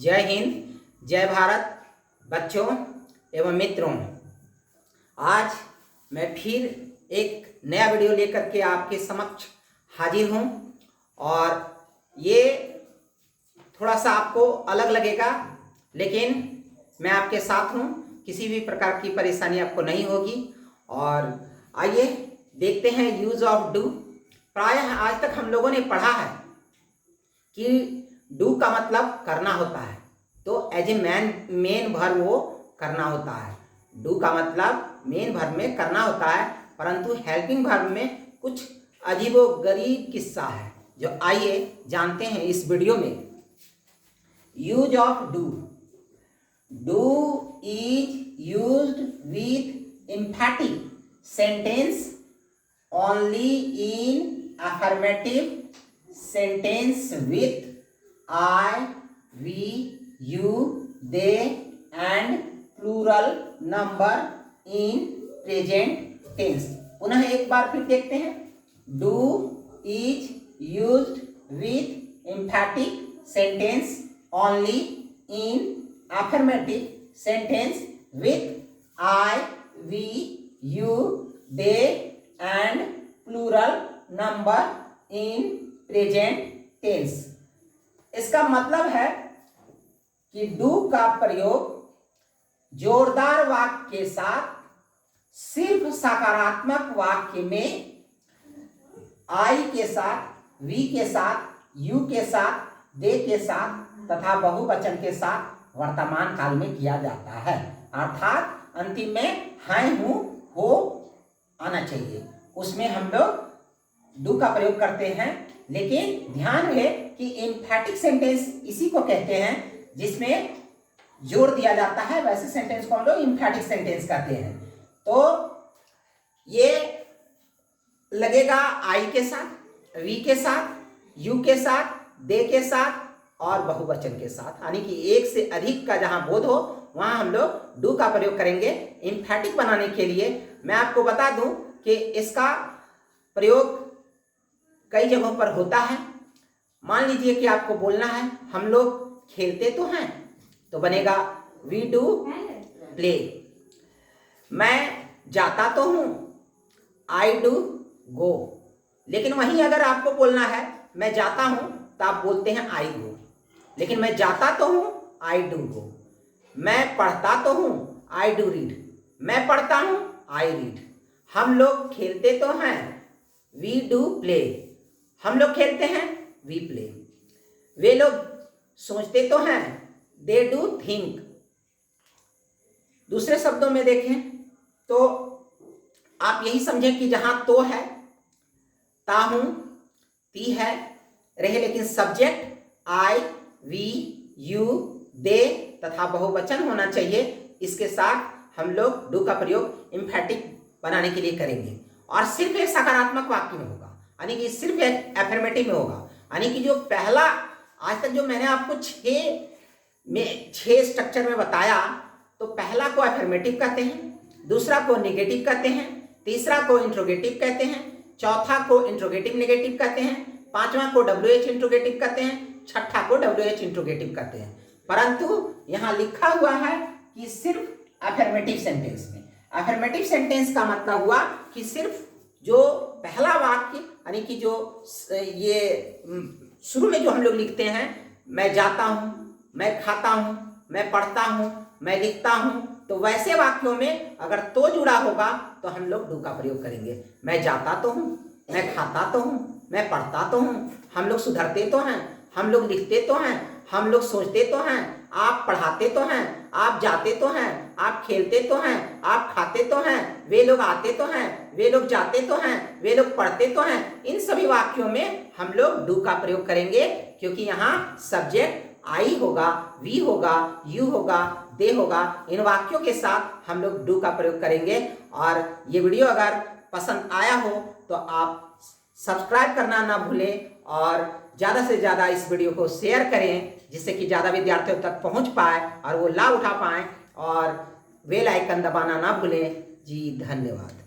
जय हिंद, जय भारत बच्चों एवं मित्रों। आज मैं फिर एक नया वीडियो लेकर के आपके समक्ष हाजिर हूँ और ये थोड़ा सा आपको अलग लगेगा, लेकिन मैं आपके साथ हूँ, किसी भी प्रकार की परेशानी आपको नहीं होगी। और आइए देखते हैं यूज ऑफ डू। प्रायः आज तक हम लोगों ने पढ़ा है कि डू का मतलब करना होता है, तो एज ए मेन वर्ब वो करना होता है। डू का मतलब मेन वर्ब में करना होता है, परंतु हेल्पिंग वर्ब में कुछ अजीबोगरीब किस्सा है जो आइए जानते हैं इस वीडियो में। Use of do. Do is used with एम्फैटिक sentence only in affirmative sentence with I, we, you, they and plural number in present tense। पुनः एक बार फिर देखते हैं। Do is used with emphatic sentence only in affirmative sentence with I, we, you, they and plural number in present tense। इसका मतलब है कि do का प्रयोग जोरदार वाक्य के साथ सिर्फ सकारात्मक वाक्य में आई के साथ, वी के साथ, यू के साथ, दे के साथ तथा बहुवचन के साथ वर्तमान काल में किया जाता है। अर्थात अंतिम में हैं, हूं, हो आना चाहिए, उसमें हम लोग डू का प्रयोग करते हैं। लेकिन ध्यान रहे कि एम्फैटिक सेंटेंस इसी को कहते हैं जिसमें जोर दिया जाता है, वैसे सेंटेंस को हम लोग एम्फैटिक सेंटेंस कहते हैं। तो ये लगेगा आई के साथ, वी के साथ, यू के साथ, दे के साथ और बहुवचन के साथ, यानी कि एक से अधिक का जहां बोध हो वहां हम लोग डू का प्रयोग करेंगे एम्फैटिक बनाने के लिए। मैं आपको बता दूं कि इसका प्रयोग कई जगहों पर होता है। मान लीजिए कि आपको बोलना है हम लोग खेलते तो हैं, तो बनेगा वी डू प्ले। मैं जाता तो हूं, आई डू गो। लेकिन वहीं अगर आपको बोलना है मैं जाता हूं, तो आप बोलते हैं आई गो। लेकिन मैं जाता तो हूं, आई डू गो। मैं पढ़ता तो हूं, आई डू रीड। मैं पढ़ता हूं, आई रीड। हम लोग खेलते तो हैं, वी डू प्ले। हम लोग खेलते हैं, वी प्ले। वे लोग सोचते तो हैं, दे डू थिंक। दूसरे शब्दों में देखें तो आप यही समझें कि जहां तो है, ता हूं, ती है, रहे, लेकिन सब्जेक्ट आई, वी, यू, दे तथा बहुवचन होना चाहिए। इसके साथ हम लोग डू का प्रयोग एम्फैटिक बनाने के लिए करेंगे और सिर्फ एक सकारात्मक वाक्य में होगा, यानी कि सिर्फ एक एफर्मेटिव में होगा। यानी कि जो पहला आज तक जो मैंने आपको छह स्ट्रक्चर में बताया, तो पहला को एफर्मेटिव कहते हैं, दूसरा को नेगेटिव कहते हैं, तीसरा को इंट्रोगेटिव कहते हैं, चौथा को इंट्रोगेटिव नेगेटिव कहते हैं, पांचवा को WH इंट्रोगेटिव कहते हैं, छठा को WH इंट्रोगेटिव कहते हैं। परंतु यहाँ लिखा हुआ है कि सिर्फ एफर्मेटिव सेंटेंस में। एफर्मेटिव सेंटेंस का मतलब हुआ कि सिर्फ जो पहला वाक्य, यानी कि जो ये शुरू में जो हम लोग लिखते हैं, मैं जाता हूं, मैं खाता हूं, मैं पढ़ता हूं, मैं लिखता हूं, तो वैसे वाक्यों में अगर तो जुड़ा होगा तो हम लोग डू का प्रयोग करेंगे। मैं जाता तो हूं, मैं खाता तो हूं, मैं पढ़ता तो हूं, हम लोग सुधरते तो हैं, हम लोग लिखते तो हैं, हम लोग सोचते तो हैं, आप पढ़ाते तो हैं, आप जाते तो हैं, आप खेलते तो हैं, आप खाते तो हैं, वे लोग आते तो हैं, वे लोग जाते तो हैं, वे लोग पढ़ते तो हैं। इन सभी वाक्यों में हम लोग डू का प्रयोग करेंगे, क्योंकि यहाँ सब्जेक्ट आई होगा, वी होगा, यू होगा, दे होगा। इन वाक्यों के साथ हम लोग डू का प्रयोग करेंगे। और ये वीडियो अगर पसंद आया हो तो आप सब्सक्राइब करना ना भूलें और ज़्यादा से ज़्यादा इस वीडियो को शेयर करें, जिससे कि ज़्यादा विद्यार्थियों तक पहुंच पाए और वो लाभ उठा पाएँ। और बेल आइकन दबाना ना भूलें। जी धन्यवाद।